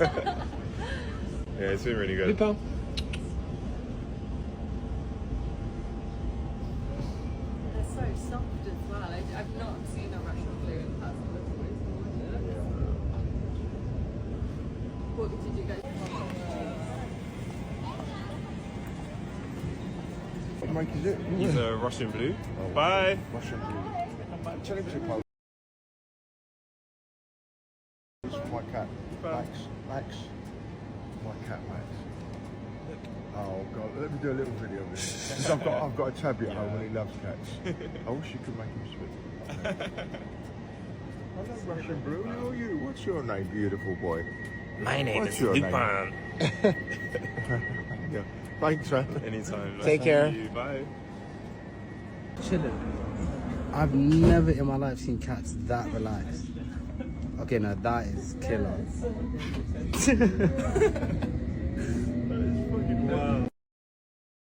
Yeah, it's been really good. Lupin. They're so soft as well. I've not seen a Russian blue in person before. What did you guys What rank is it? He's a Russian blue. Oh, Bye. Russian blue. Tell him to post. My cat, Max. Max. My cat, Max. Oh God, let me do a little video of this. Because I've got a tabby at home and he loves cats. I wish you could make him speak. Hello, Russian blue. How are you? What's your name, beautiful boy? My name What's is your Lupin. Yeah. Thanks, man. Anytime. Take care. Bye. Chilling. I've never in my life seen cats that relaxed. Okay, now that is killer.